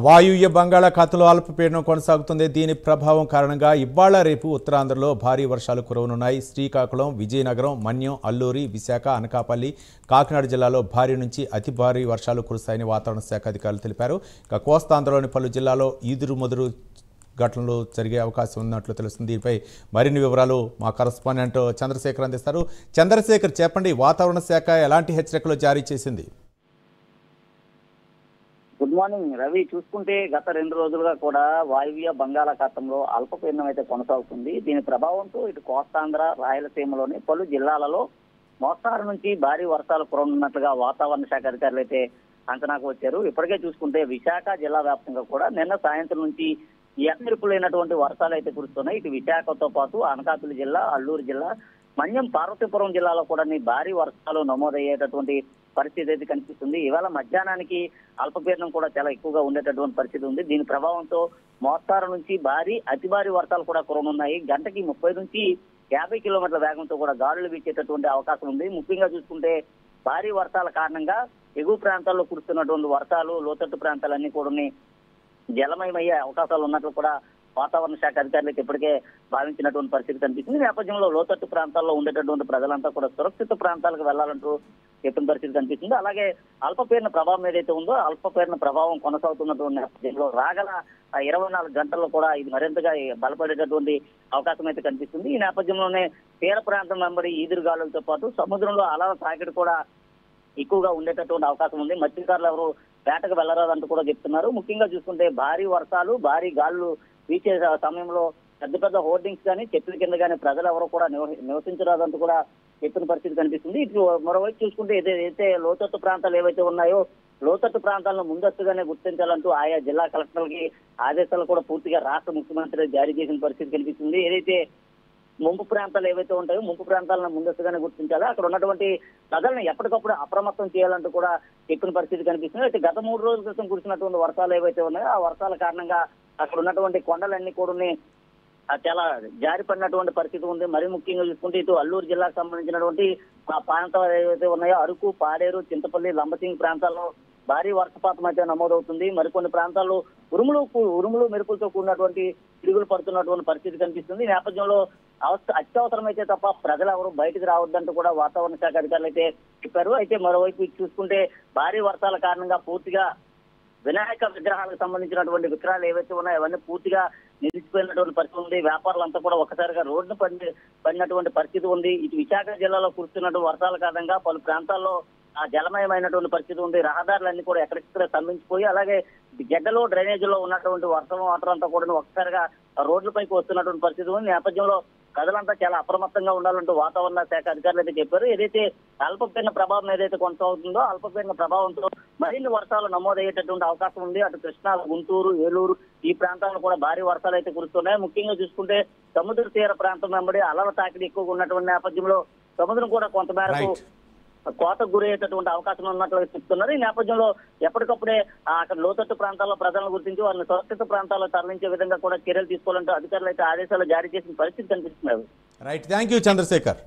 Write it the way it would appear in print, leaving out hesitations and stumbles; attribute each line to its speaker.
Speaker 1: వాయువ్య బంగాళాఖాతంలో అల్పపీడనం కొనసాగుతుంది. దీని ప్రభావం కారణంగా ఇవాళ రేపు ఉత్తరాంధ్రలో భారీ వర్షాలు కురవనున్నాయి. శ్రీకాకుళం, విజయనగరం, మన్యం, అల్లూరి, విశాఖ, అనకాపల్లి, కాకినాడ జిల్లాలో భారీ నుంచి అతి భారీ వర్షాలు కురుస్తాయని వాతావరణ శాఖ అధికారులు తెలిపారు. ఇక కోస్తాంధ్రలోని పలు జిల్లాల్లో ఈదురుమొదురు ఘటనలు జరిగే అవకాశం ఉన్నట్లు తెలుస్తుంది. దీనిపై మరిన్ని వివరాలు మా కరస్పాండెంట్ చంద్రశేఖర్ అందిస్తారు. చంద్రశేఖర్, చెప్పండి, వాతావరణ శాఖ ఎలాంటి హెచ్చరికలు జారీ చేసింది?
Speaker 2: Good morning Ravi. చూసుకుంటే గత 2 రోజులుగా కూడా వాయువ్య బంగాళాఖాతంలో అల్పపీడనం అయితే కొనసాగుతుంది. దీని ప్రభావంతో ఇటు కోస్తాంధ్ర, రాయలసీమలోని పలు జిల్లాలలో మోస్తారు నుంచి భారీ వర్షాలు కురవనున్నట్లుగా వాతావరణ శాఖ అధికారులు అయితే అంచనాకు వచ్చారు. ఇప్పటికే చూసుకుంటే విశాఖ జిల్లా వ్యాప్తంగా కూడా నిన్న సాయంత్రం నుంచి ఎక్కడిపులైనటువంటి వర్షాలు అయితే కురుస్తున్నాయి. ఇటు విశాఖతో పాటు అనకాపల్లి జిల్లా, అల్లూరు జిల్లా, మన్యం, పార్వతీపురం జిల్లాలో కూడా భారీ వర్షాలు నమోదయ్యేటటువంటి పరిస్థితి అయితే కనిపిస్తుంది. ఇవాళ మధ్యాహ్నానికి అల్పపీడనం కూడా చాలా ఎక్కువగా ఉండేటటువంటి పరిస్థితి ఉంది. దీని ప్రభావంతో మోస్తారు నుంచి భారీ, అతి భారీ వర్షాలు కూడా కురవనున్నాయి. గంటకి 30 నుంచి 50 కిలోమీటర్ల వేగంతో కూడా గాలులు వీచేటటువంటి అవకాశం ఉంది. ముఖ్యంగా చూసుకుంటే భారీ వర్షాల కారణంగా ఎగువ ప్రాంతాల్లో కురుస్తున్నటువంటి వర్షాలు లోతట్టు ప్రాంతాలన్నీ కూడా జలమయమయ్యే అవకాశాలు ఉన్నట్లు కూడా వాతావరణ శాఖ అధికారులకు ఇప్పటికే భావించినటువంటి పరిస్థితి కనిపిస్తుంది. ఈ నేపథ్యంలో లోతట్టు ప్రాంతాల్లో ఉండేటటువంటి ప్రజలంతా కూడా సురక్షిత ప్రాంతాలకు వెళ్లాలంటూ చెప్పిన పరిస్థితి కనిపిస్తుంది. అలాగే అల్పపీడన ప్రభావం ఏదైతే ఉందో అల్పపీడన ప్రభావం కొనసాగుతున్నటువంటి నేపథ్యంలో రాగల 24 గంటల్లో కూడా ఇది మరింతగా బలపడేటటువంటి అవకాశం అయితే కనిపిస్తుంది. ఈ నేపథ్యంలోనే తీర ప్రాంతం వెంబడి ఈదురుగాలులతో పాటు సముద్రంలో అలల తాకిడి కూడా ఎక్కువగా ఉండేటటువంటి అవకాశం ఉంది. మత్స్యకారులు ఎవరు వేటకు వెళ్లరాదంటూ కూడా చెప్తున్నారు. ముఖ్యంగా చూసుకుంటే భారీ వర్షాలు, భారీ గాలులు వీచే సమయంలో పెద్ద పెద్ద హోర్డింగ్స్ కానీ, చెట్ల కింద కానీ ప్రజలు ఎవరు కూడా నివసించరాదంటూ కూడా చెప్పిన పరిస్థితి కనిపిస్తుంది. ఇటు మరోవైపు చూసుకుంటే ఏదైతే లోతట్టు ప్రాంతాలు ఏవైతే ఉన్నాయో లోతట్టు ప్రాంతాలను ముందస్తుగానే గుర్తించాలంటూ ఆయా జిల్లా కలెక్టర్లకి ఆదేశాలు కూడా పూర్తిగా రాష్ట్ర ముఖ్యమంత్రి జారీ చేసిన పరిస్థితి కనిపిస్తుంది. ఏదైతే ముంపు ప్రాంతాలు ఏవైతే ఉంటాయో ముంపు ప్రాంతాలను ముందస్తుగానే గుర్తించాలి, అక్కడ ఉన్నటువంటి ప్రజలను ఎప్పటికప్పుడు అప్రమత్తం చేయాలంటూ కూడా చెప్పిన పరిస్థితి కనిపిస్తుంది. అయితే గత 3 రోజుల క్రితం కురిసినటువంటి వర్షాలు ఏవైతే ఉన్నాయో ఆ వర్షాల కారణంగా అక్కడ ఉన్నటువంటి కొండలన్నీ కూడా చాలా జారిపడినటువంటి పరిస్థితి ఉంది. మరీ ముఖ్యంగా చూసుకుంటే ఇటు అల్లూరు జిల్లాకు సంబంధించినటువంటి ఆ ప్రాంతాలు ఏవైతే ఉన్నాయో అరకు, పాడేరు, చింతపల్లి, లంబసింగి ప్రాంతాల్లో భారీ వర్షపాతం అయితే నమోదవుతుంది. మరికొన్ని ప్రాంతాల్లో ఉరుములు మెరుపులతో కూడినటువంటి పిడుగులు పడుతున్నటువంటి పరిస్థితి కనిపిస్తుంది. ఈ నేపథ్యంలో అత్యవసరమైతే తప్ప ప్రజలు ఎవరు బయటకు రావద్దంటూ కూడా వాతావరణ శాఖ అధికారులు అయితే చెప్పారు. అయితే మరోవైపు చూసుకుంటే భారీ వర్షాల కారణంగా పూర్తిగా వినాయక విగ్రహాలకు సంబంధించినటువంటి విగ్రహాలు ఏవైతే ఉన్నాయో అవన్నీ పూర్తిగా నిలిచిపోయినటువంటి పరిస్థితి ఉంది. వ్యాపారులంతా కూడా ఒక్కసారిగా రోడ్డు పడినటువంటి పరిస్థితి ఉంది. ఇటు విశాఖ జిల్లాలో కురుస్తున్నటువంటి వర్షాల కారణంగా పలు ప్రాంతాల్లో ఆ జలమయమైనటువంటి పరిస్థితి ఉంది. రహదారులన్నీ కూడా ఎక్కడిక్కడ స్తంభించిపోయి, అలాగే గడ్డలో డ్రైనేజీలో ఉన్నటువంటి వర్షం వాటర్ అంతా కూడా ఒక్కసారిగా రోడ్లపైకి వస్తున్నటువంటి పరిస్థితి ఉంది. నేపథ్యంలో ప్రజలంతా చాలా అప్రమత్తంగా ఉండాలంటూ వాతావరణ శాఖ అధికారులు అయితే చెప్పారు. ఏదైతే అల్పపీడన ప్రభావం ఏదైతే కొనసాగుతుందో అల్పపీడన ప్రభావంతో మరిన్ని వర్షాలు నమోదయ్యేటటువంటి అవకాశం ఉంది. అటు కృష్ణా, గుంటూరు, ఏలూరు ఈ ప్రాంతాల్లో కూడా భారీ వర్షాలు అయితే కురుస్తున్నాయి. ముఖ్యంగా చూసుకుంటే సముద్ర తీర ప్రాంతం వెంబడి అలల తాకిడి ఎక్కువగా ఉన్నటువంటి నేపథ్యంలో సముద్రం కూడా కొంతమేరకు కోతకు గురయ్యేటటువంటి అవకాశం ఉన్నట్లు చెప్తున్నారు. ఈ నేపథ్యంలో ఎప్పటికప్పుడే అక్కడ లోతట్టు ప్రాంతాల్లో ప్రజలను గుర్తించి వారిని సురక్షిత ప్రాంతాల్లో తరలించే విధంగా కూడా చర్యలు తీసుకోవాలంటూ అధికారులు అయితే ఆదేశాలు జారీ చేసిన పరిస్థితి కనిపిస్తున్నారు.
Speaker 1: Right, thank you Chandrasekhar.